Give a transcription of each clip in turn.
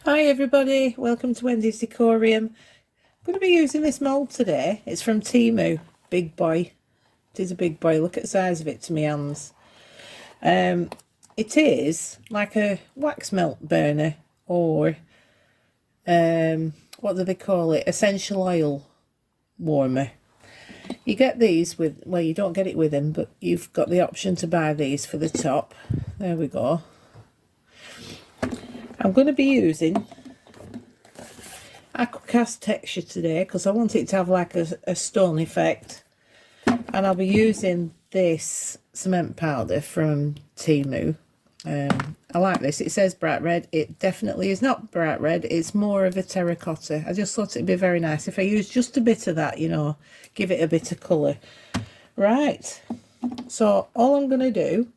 Hi everybody, welcome to Wendy's Decorium. I'm going to be using this mould today. It's from Temu, big boy. It is a big boy, look at the size of it to my hands. It is like a wax melt burner or what do they call it, essential oil warmer. You get these with, well, you don't get it with them, but you've got the option to buy these for the top. There we go. I'm going to be using Aquacast texture today because I want it to have like a stone effect, and I'll be using this cement powder from Temu. I like this. It says bright red. It definitely is not bright red. It's more of a terracotta. I just thought it'd be very nice if I use just a bit of that, you know, give it a bit of colour. Right, so all I'm going to do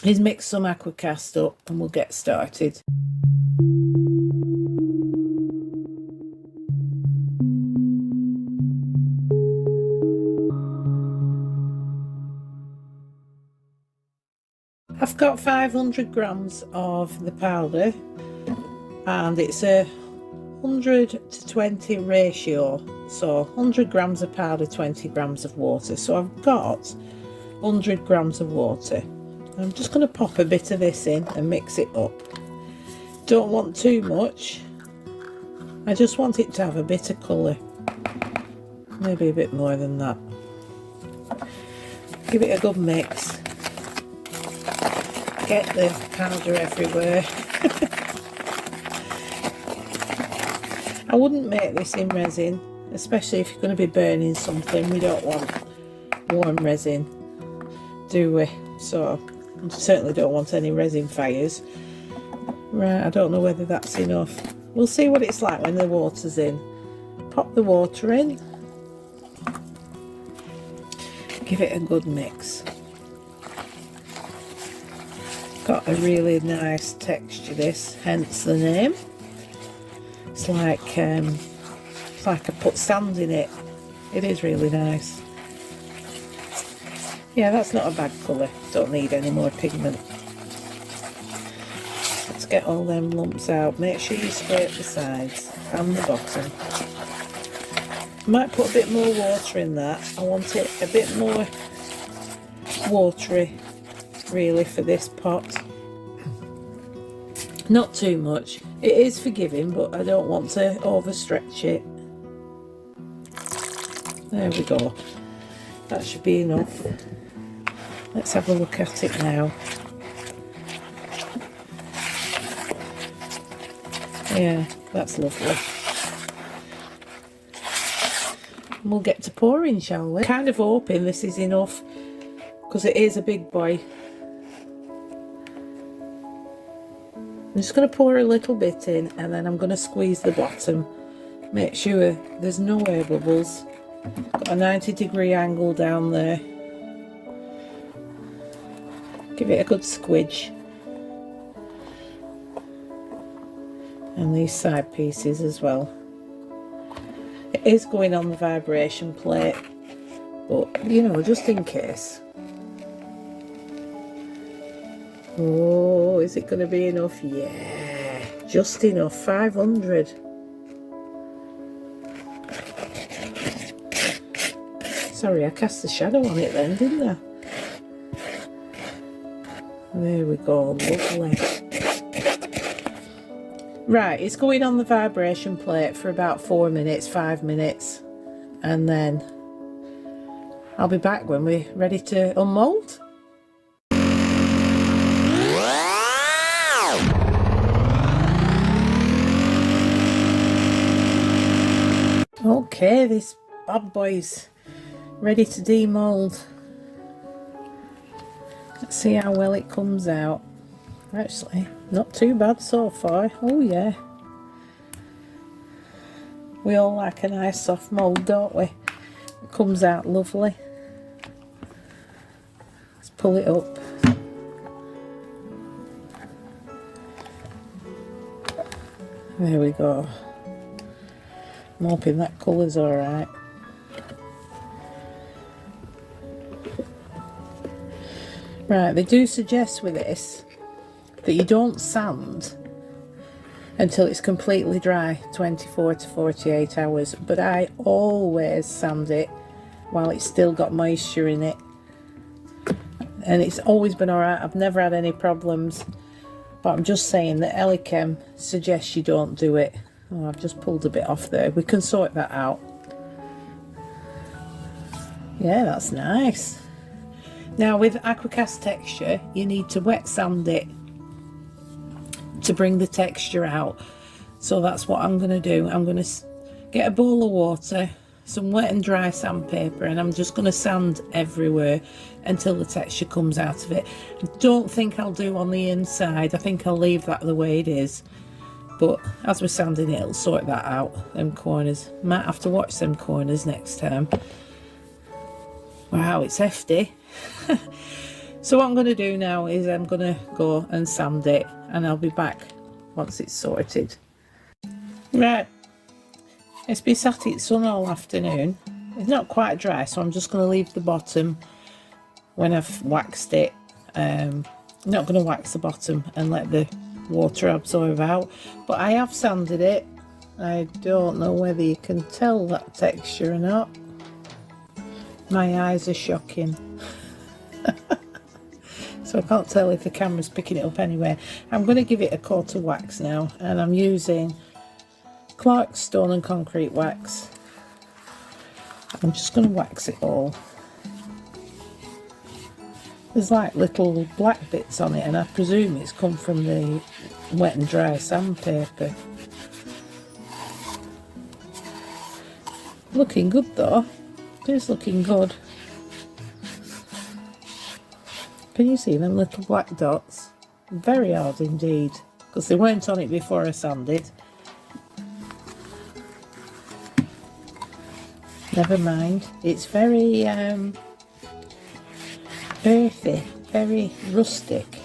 is mix some Aquacast up and we'll get started. I've got 500 grams of the powder and it's a 100 to 20 ratio, so 100 grams of powder, 20 grams of water. So I've got 100 grams of water. I'm just going to pop a bit of this in and mix it up. Don't want too much, I just want it to have a bit of colour, maybe a bit more than that. Give it a good mix. Get the powder everywhere. I wouldn't make this in resin, especially if you're going to be burning something. We don't want warm resin, do we? So I certainly don't want any resin fires. Right, I don't know whether that's enough. We'll see what it's like when the water's in. Pop the water in. Give it a good mix. Got a really nice texture, this, hence the name. It's like I put sand in it. It is really nice. Yeah, that's not a bad colour. Don't need any more pigment. Let's get all them lumps out. Make sure you scrape the sides and the bottom. Might put a bit more water in that. I want it a bit more watery really for this pot. Not too much. It is forgiving, but I don't want to overstretch it. There we go. That should be enough. Let's have a look at it now. Yeah, that's lovely. We'll get to pouring, shall we? Kind of hoping this is enough because it is a big boy. I'm just going to pour a little bit in and then I'm going to squeeze the bottom. Make sure there's no air bubbles. Got a 90-degree angle down there. Give it a good squidge. And these side pieces as well. It is going on the vibration plate, but you know, just in case. Oh, is it going to be enough? Yeah, just enough. 500. Sorry, I cast the shadow on it then, didn't I? There we go, lovely. Right, it's going on the vibration plate for about 4 minutes, 5 minutes, and then I'll be back when we're ready to unmold. Okay, this bad boy's ready to demold. Let's see how well it comes out. Actually, not too bad so far. Oh yeah. We all like a nice soft mould, don't we? It comes out lovely. Let's pull it up. There we go. I'm hoping that colour's alright. Right, they do suggest with this that you don't sand until it's completely dry, 24 to 48 hours. But I always sand it while it's still got moisture in it, and it's always been alright. I've never had any problems, but I'm just saying that Elichem suggests you don't do it. Oh, I've just pulled a bit off there. We can sort that out. Yeah, that's nice. Now with Aquacast texture, you need to wet sand it to bring the texture out. So that's what I'm going to do. I'm going to get a bowl of water, some wet and dry sandpaper, and I'm just going to sand everywhere until the texture comes out of it. I don't think I'll do on the inside. I think I'll leave that the way it is. But as we're sanding it, it'll sort that out, them corners. Might have to watch them corners next time. Wow, it's hefty. So what I'm going to do now is I'm going to go and sand it, and I'll be back once it's sorted. Right, it's been sat in sun all afternoon. It's not quite dry, so I'm just going to leave the bottom when I've waxed it. I'm not going to wax the bottom and let the water absorb out, but I have sanded it. I don't know whether you can tell that texture or not. My eyes are shocking. So I can't tell if the camera's picking it up anyway. I'm going to give it a coat of wax now, and I'm using Clark's Stone and Concrete wax. I'm just going to wax it all. There's like little black bits on it, and I presume it's come from the wet and dry sandpaper. Looking good though. It is looking good. Can you see them little black dots? Very hard indeed, because they weren't on it before I sanded. Never mind. It's very earthy, very rustic.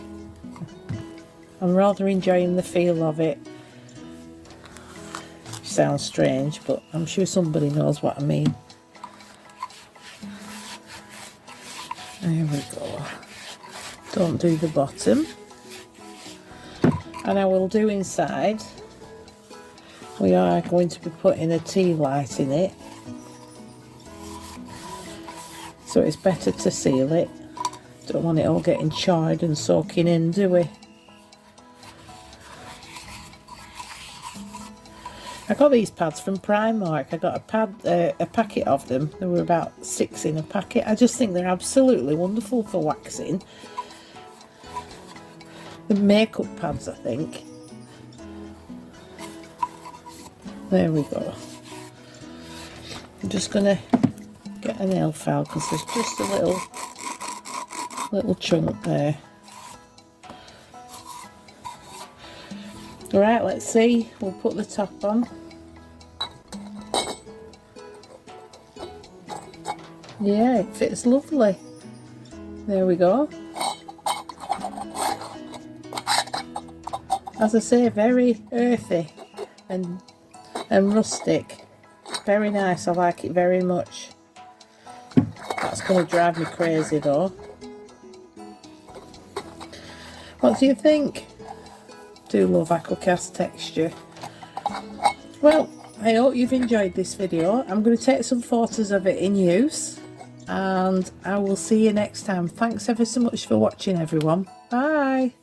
I'm rather enjoying the feel of it. Sounds strange, but I'm sure somebody knows what I mean. There we go. Don't do the bottom. And I will do inside. We are going to be putting a tea light in it, so it's better to seal it. Don't want it all getting charred and soaking in, do we? I got these pads from Primark. I got a packet of them. There were about 6 in a packet. I just think they're absolutely wonderful for waxing. The makeup pads, I think. There we go. I'm just going to get a nail file because there's just a little chunk there. Alright, let's see. We'll put the top on. Yeah, it fits lovely. There we go. As I say, very earthy and rustic. Very nice. I like it very much. That's going to drive me crazy though. What do you think? Do love Aquacast texture. Well, I hope you've enjoyed this video. I'm going to take some photos of it in use, and I will see you next time. Thanks ever so much for watching, everyone. Bye.